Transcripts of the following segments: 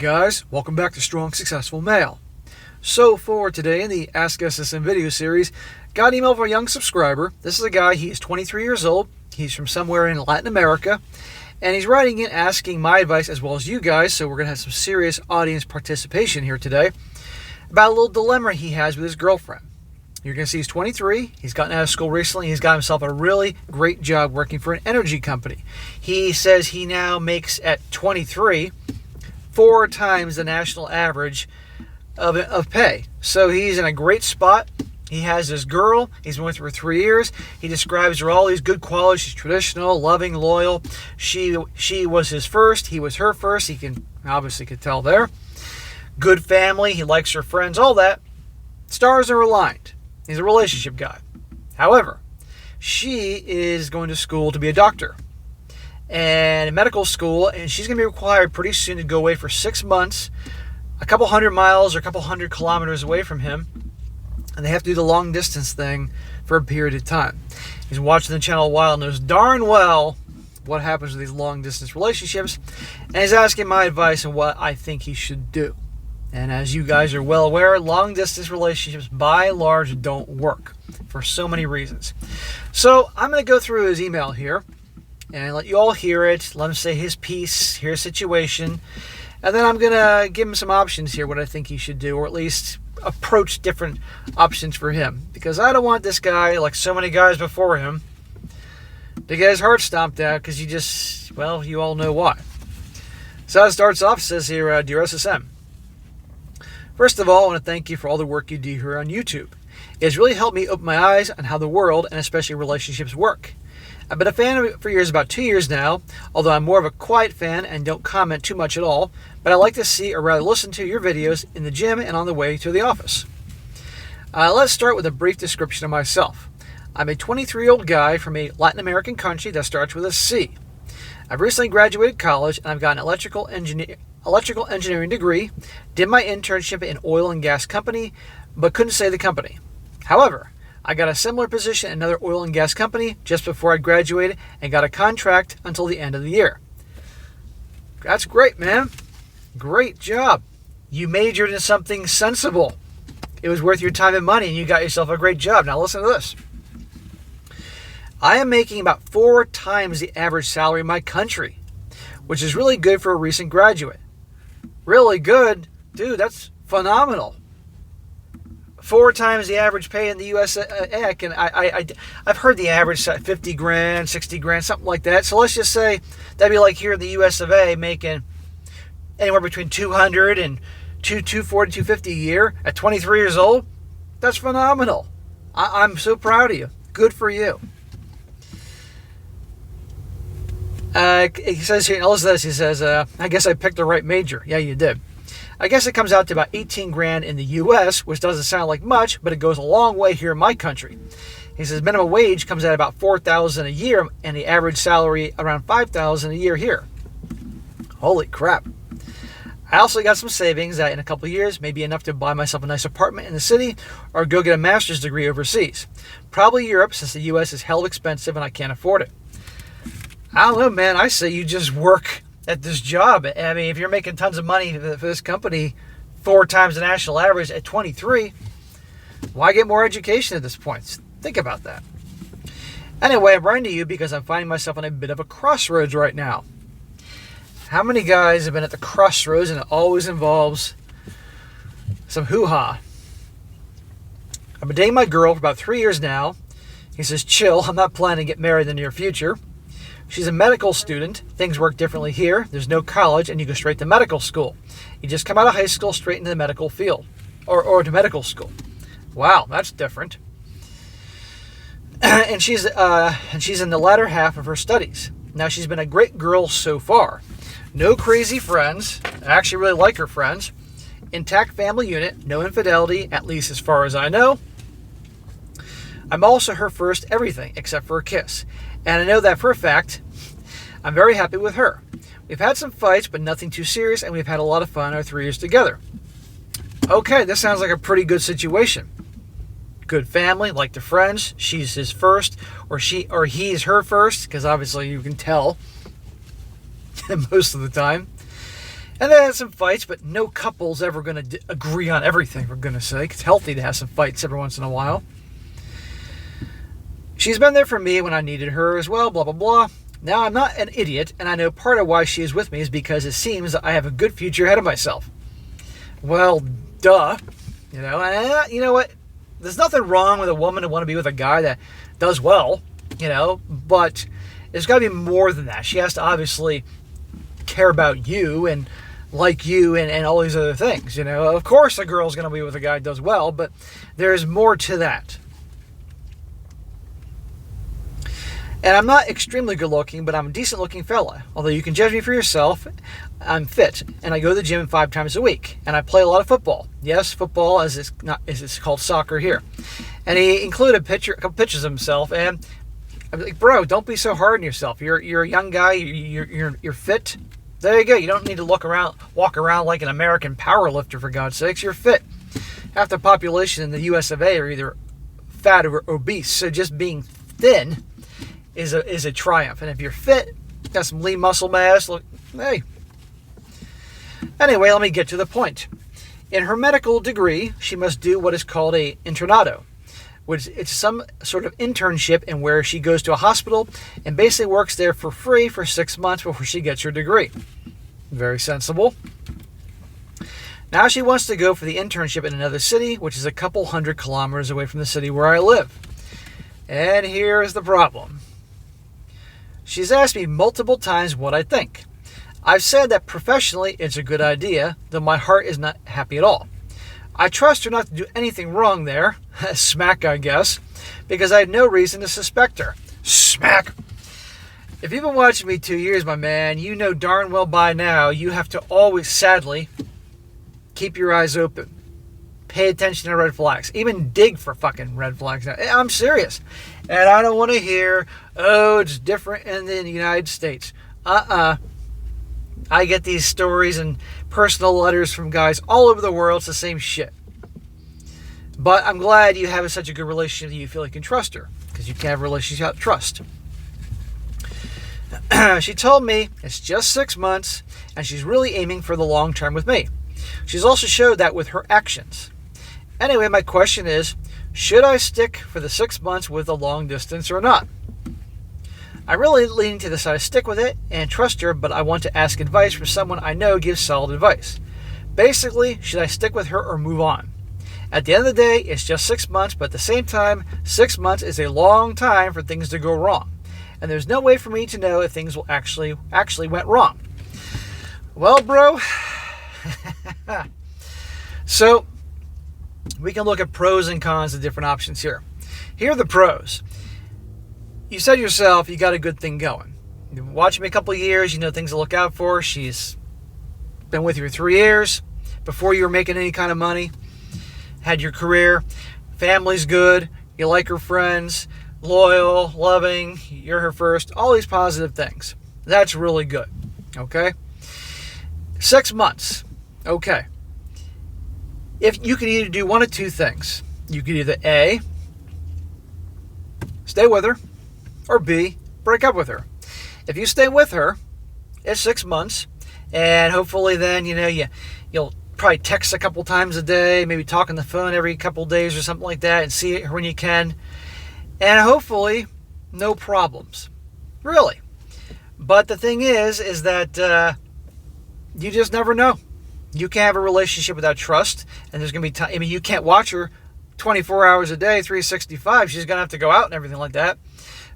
guys, welcome back to Strong Successful Male. So for today in the Ask SSM video series, got an email from a young subscriber. This is a guy, he's 23 years old, he's from somewhere in Latin America, and he's writing in asking my advice as well as you guys, so we're going to have some serious audience participation here today, about a little dilemma he has with his girlfriend. You're going to see he's 23, he's gotten out of school recently, he's got himself a really great job working for an energy company. He says he now makes at 23 4 times the national average of pay. So he's in a great spot. He has this girl, he's been with her for 3 years. He describes her all these good qualities. She's traditional, loving, loyal. She was his first, he was her first. He can obviously could tell there. Good family, he likes her friends, all that. Stars are aligned. He's a relationship guy. However, she is going to school to be a doctor and in medical school, and she's going to be required pretty soon to go away for 6 months, a couple hundred miles or a couple hundred kilometers away from him, and they have to do the long distance thing for a period of time. He's watching the channel a while and knows darn well what happens with these long distance relationships, and he's asking my advice on what I think he should do. And as you guys are well aware, long distance relationships by and large don't work for so many reasons. So I'm going to go through his email here and let you all hear it, let him say his piece, hear his situation, and then I'm going to give him some options here, what I think he should do, or at least approach different options for him. Because I don't want this guy, like so many guys before him, to get his heart stomped out because you all know why. So it starts off, says here, Dear SSM, first of all, I want to thank you for all the work you do here on YouTube. It has really helped me open my eyes on how the world, and especially relationships, work. I've been a fan of it for about 2 years now, although I'm more of a quiet fan and don't comment too much at all, but I like to see or rather listen to your videos in the gym and on the way to the office. Let's start with a brief description of myself. I'm a 23-year-old guy from a Latin American country that starts with a C. I've recently graduated college and I've got an electrical engineering degree, did my internship in an oil and gas company, but couldn't say the company. However, I got a similar position in another oil and gas company just before I graduated and got a contract until the end of the year. That's great, man. Great job. You majored in something sensible. It was worth your time and money and you got yourself a great job. Now listen to this. I am making about 4 times the average salary in my country, which is really good for a recent graduate. Really good? Dude, that's phenomenal. 4 times the average pay in the U.S. And I've heard the average 50 grand, 60 grand, something like that. So let's just say that'd be like here in the U.S. of A. making anywhere between 200 and 240, 250 a year at 23 years old. That's phenomenal. I'm so proud of you. Good for you. He says here, listen to this, he says, I guess I picked the right major. Yeah, you did. I guess it comes out to about 18 grand in the U.S., which doesn't sound like much, but it goes a long way here in my country. He says minimum wage comes out about $4,000 a year, and the average salary around $5,000 a year here. Holy crap. I also got some savings that in a couple of years may be enough to buy myself a nice apartment in the city or go get a master's degree overseas. Probably Europe, since the U.S. is hell expensive and I can't afford it. I don't know, man. I say you just work at this job. I mean, if you're making tons of money for this company, 4 times the national average at 23, why get more education at this point? Think about that. Anyway, I'm writing to you because I'm finding myself on a bit of a crossroads right now. How many guys have been at the crossroads and it always involves some hoo-ha? I've been dating my girl for about 3 years now. He says, chill, I'm not planning to get married in the near future. She's a medical student. Things work differently here. There's no college, and you go straight to medical school. You just come out of high school straight into the medical field, or to medical school. Wow, that's different. and she's in the latter half of her studies. Now, she's been a great girl so far. No crazy friends. I actually really like her friends. Intact family unit. No infidelity, at least as far as I know. I'm also her first everything, except for a kiss. And I know that for a fact. I'm very happy with her. We've had some fights, but nothing too serious, and we've had a lot of fun our 3 years together. Okay, this sounds like a pretty good situation. Good family, like the friends. She's his first, or he's her first, because obviously you can tell most of the time. And they had some fights, but no couple's ever going to agree on everything, for goodness sake. It's healthy to have some fights every once in a while. She's been there for me when I needed her as well, blah, blah, blah. Now, I'm not an idiot, and I know part of why she is with me is because it seems that I have a good future ahead of myself. Well, duh. And you know what? There's nothing wrong with a woman to want to be with a guy that does well, but there's got to be more than that. She has to obviously care about you and like you and all these other things. Of course a girl's going to be with a guy who does well, but there's more to that. And I'm not extremely good looking, but I'm a decent looking fella. Although you can judge me for yourself, I'm fit, and I go to the gym 5 times a week, and I play a lot of football. Yes, football as it's called soccer here. And he included a couple pictures of himself, and I'm like, bro, don't be so hard on yourself. You're a young guy. You're fit. There you go. You don't need to walk around like an American powerlifter, for God's sakes. You're fit. Half the population in the U.S. of A. are either fat or obese. So just being thin is a triumph. And if you're fit, got some lean muscle mass, look, hey. Anyway, let me get to the point. In her medical degree, she must do what is called a internado, which it's some sort of internship in where she goes to a hospital and basically works there for free for 6 months before she gets her degree. Very sensible. Now she wants to go for the internship in another city, which is a couple 100 kilometers away from the city where I live. And here's the problem. She's asked me multiple times what I think. I've said that professionally it's a good idea, though my heart is not happy at all. I trust her not to do anything wrong there, smack I guess, because I had no reason to suspect her. Smack! If you've been watching me 2 years, my man, you know darn well by now you have to always, sadly, keep your eyes open. Pay attention to red flags. Even dig for fucking red flags. I'm serious. And I don't want to hear, oh, it's different in the United States. I get these stories and personal letters from guys all over the world. It's the same shit. But I'm glad you have such a good relationship that you feel you can trust her. Because you can't have a relationship without trust. She told me it's just 6 months and she's really aiming for the long term with me. She's also showed that with her actions. Anyway, my question is, should I stick for the 6 months with a long distance or not? I'm really leaning to the side to stick with it and trust her, but I want to ask advice from someone I know gives solid advice. Basically, should I stick with her or move on? At the end of the day, it's just 6 months, but at the same time, 6 months is a long time for things to go wrong. And there's no way for me to know if things will actually went wrong. Well, bro, so we can look at pros and cons of different options here. Here are the pros. You said yourself you got a good thing going. You've been watching me a couple of years, you know things to look out for. She's been with you for 3 years before you were making any kind of money. Had your career, family's good, you like her friends, loyal, loving, you're her first, all these positive things. That's really good, okay? 6 months, okay. If you could either do one of two things. You could either A, stay with her, or B, break up with her. If you stay with her, it's 6 months, and hopefully then, you'll probably text a couple times a day, maybe talk on the phone every couple of days or something like that, and see her when you can. And hopefully, no problems. Really. But the thing is that you just never know. You can't have a relationship without trust, and there's going to be time. I mean, you can't watch her 24 hours a day, 365. She's going to have to go out and everything like that.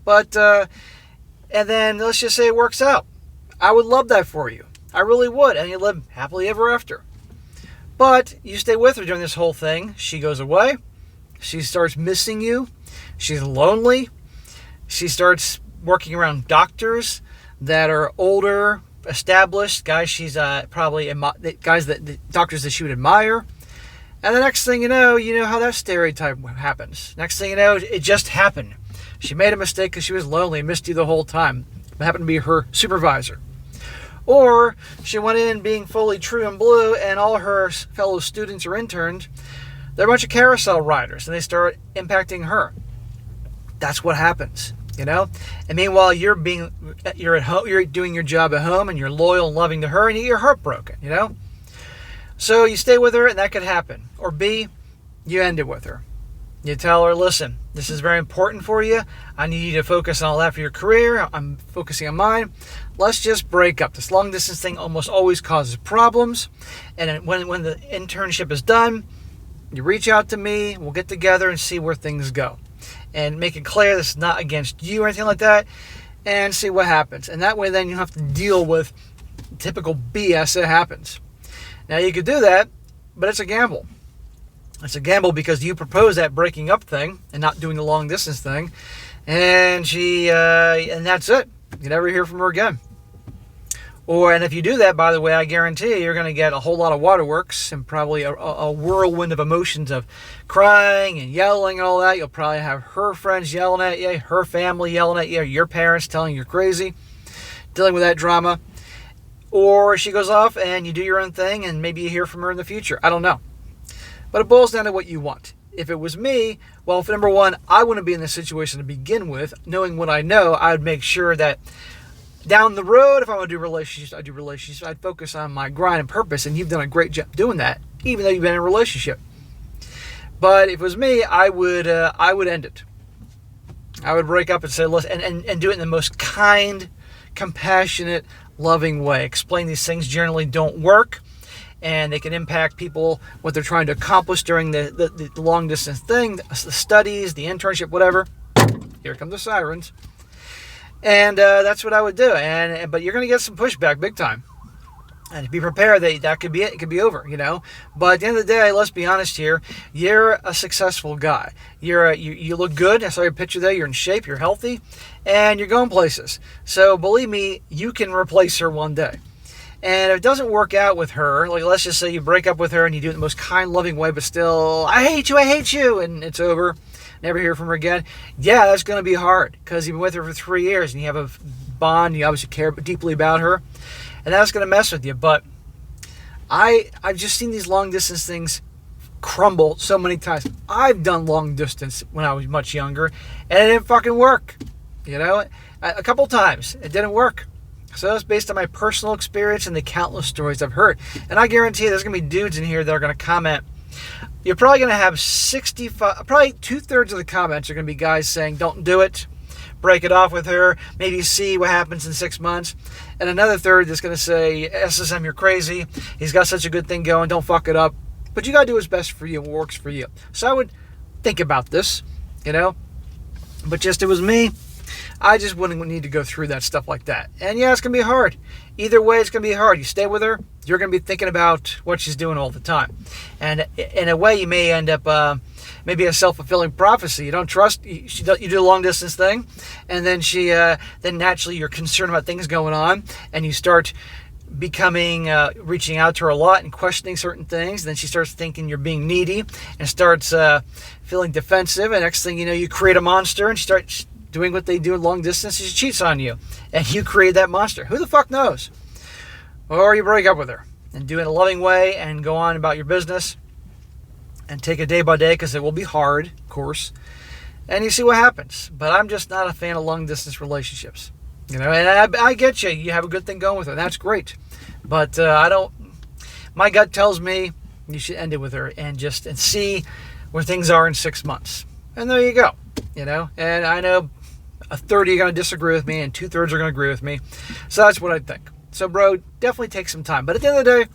But, and then let's just say it works out. I would love that for you. I really would. And you live happily ever after. But you stay with her during this whole thing. She goes away. She starts missing you. She's lonely. She starts working around doctors that are older, established, guys she's probably doctors that she would admire. And the next thing you know how that stereotype happens. Next thing you know, it just happened. She made a mistake because she was lonely and missed you the whole time. It happened to be her supervisor. Or she went in being fully true and blue, and all her fellow students or interns, they're a bunch of carousel riders, and they start impacting her. That's what happens. you know. And meanwhile, you're at home, you're doing your job at home, and you're loyal and loving to her, and you're heartbroken, you know. So you stay with her, and that could happen. Or B, you end it with her. You tell her, listen, this is very important for you. I need you to focus on all that for your career. I'm focusing on mine. Let's just break up. This long distance thing almost always causes problems. And when the internship is done, you reach out to me. We'll get together and see where things go. And make it clear this is not against you or anything like that. And see what happens. And that way then you don't have to deal with typical BS that happens. Now you could do that, but it's a gamble. It's a gamble because you propose that breaking up thing and not doing the long distance thing, and and that's it. You never hear from her again. And if you do that, by the way, I guarantee you're going to get a whole lot of waterworks and probably a whirlwind of emotions of crying and yelling and all that. You'll probably have her friends yelling at you, her family yelling at you, your parents telling you you're crazy, dealing with that drama. Or she goes off and you do your own thing and maybe you hear from her in the future. I don't know. But it boils down to what you want. If it was me, well, for number one, I wouldn't be in this situation to begin with. Knowing what I know, I would make sure that down the road, if I want to do relationships, I do relationships. I'd focus on my grind and purpose, and you've done a great job doing that, even though you've been in a relationship. But if it was me, I would end it. I would break up and say, listen, and do it in the most kind, compassionate, loving way. Explain these things generally don't work. And they can impact people, what they're trying to accomplish during the long distance thing, the studies, the internship, whatever. Here come the sirens. And that's what I would do. But you're going to get some pushback big time. And be prepared that could be it. It could be over, you know. But at the end of the day, let's be honest here. You're a successful guy. You look good. I saw your picture there. You're in shape. You're healthy. And you're going places. So believe me, you can replace her one day. And if it doesn't work out with her, like let's just say you break up with her and you do it in the most kind, loving way, but still, I hate you, and it's over, never hear from her again. Yeah, that's going to be hard because you've been with her for 3 years and you have a bond, you obviously care deeply about her, and that's going to mess with you. But I've just seen these long distance things crumble so many times. I've done long distance when I was much younger, and it didn't fucking work. You know, a couple times it didn't work. So that's based on my personal experience and the countless stories I've heard. And I guarantee there's going to be dudes in here that are going to comment. You're probably going to have 65, probably 2/3 of the comments are going to be guys saying, don't do it, break it off with her, maybe see what happens in 6 months. And another third is going to say, SSM, you're crazy. He's got such a good thing going, don't fuck it up. But you got to do what's best for you and what works for you. So I would think about this, you know. But just it was me. I just wouldn't need to go through that stuff like that. And yeah, it's going to be hard. Either way, it's going to be hard. You stay with her, you're going to be thinking about what she's doing all the time. And in a way, you may end up maybe a self-fulfilling prophecy. You don't trust, you do a long-distance thing, and then then naturally you're concerned about things going on, and you start becoming, reaching out to her a lot and questioning certain things. And then she starts thinking you're being needy and starts feeling defensive. And next thing you know, you create a monster and she starts doing what they do in long distance. She cheats on you and you create that monster. Who the fuck knows? Or you break up with her and do it in a loving way and go on about your business and take it day by day, because it will be hard, of course, and you see what happens. But I'm just not a fan of long distance relationships, you know. And I get you. You have a good thing going with her. That's great. But I don't. My gut tells me you should end it with her and see where things are in 6 months. And there you go. You know. And I know a third are going to disagree with me and 2/3 are going to agree with me. So that's what I think. So, bro, definitely take some time. But at the end of the day,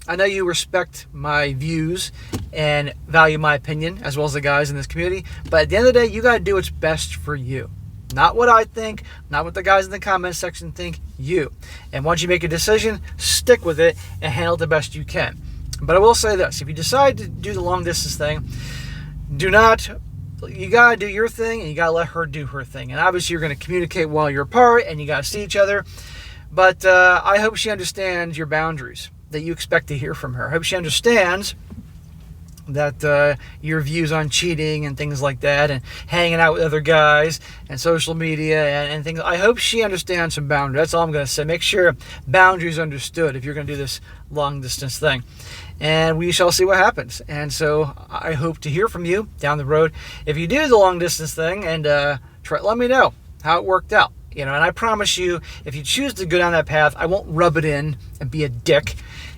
I know you respect my views and value my opinion, as well as the guys in this community. But at the end of the day, you got to do what's best for you. Not what I think, not what the guys in the comment section think, you. And once you make a decision, stick with it and handle it the best you can. But I will say this. If you decide to do the long distance thing, you got to do your thing and you got to let her do her thing. And obviously you're going to communicate while you're apart and you got to see each other. But I hope she understands your boundaries that you expect to hear from her. I hope she understands that your views on cheating and things like that and hanging out with other guys and social media and things. I hope she understands some boundaries. That's all I'm going to say. Make sure boundaries are understood if you're going to do this long distance thing. And we shall see what happens. And so I hope to hear from you down the road. If you do the long distance thing and let me know how it worked out. And I promise you, if you choose to go down that path, I won't rub it in and be a dick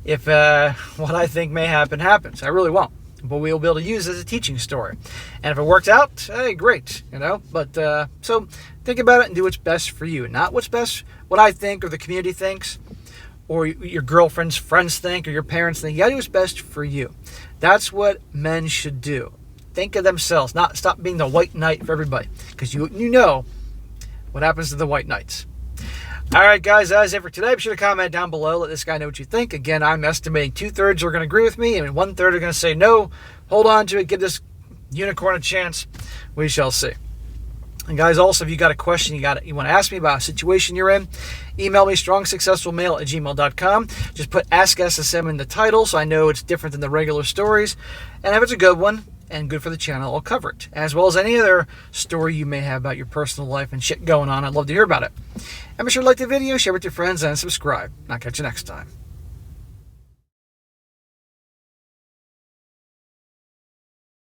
if what I think may happen happens. I really won't. But we'll be able to use it as a teaching story. And if it worked out, hey, great, But so think about it and do what's best for you. Not what's best, what I think or the community thinks or your girlfriend's friends think or your parents think. You got to do what's best for you. That's what men should do. Think of themselves, not stop being the white knight for everybody. Because you know what happens to the white knights. All right, guys, that is it for today. Be sure to comment down below. Let this guy know what you think. Again, I'm estimating 2/3 are going to agree with me, and 1/3 are going to say no. Hold on to it. Give this unicorn a chance. We shall see. And guys, also, if you got a question you want to ask me about a situation you're in, email me strongsuccessfulmale@gmail.com. Just put Ask SSM in the title so I know it's different than the regular stories. And if it's a good one and good for the channel, I'll cover it, as well as any other story you may have about your personal life and shit going on. I'd love to hear about it. And be sure to like the video, share with your friends, and subscribe. And I'll catch you next time.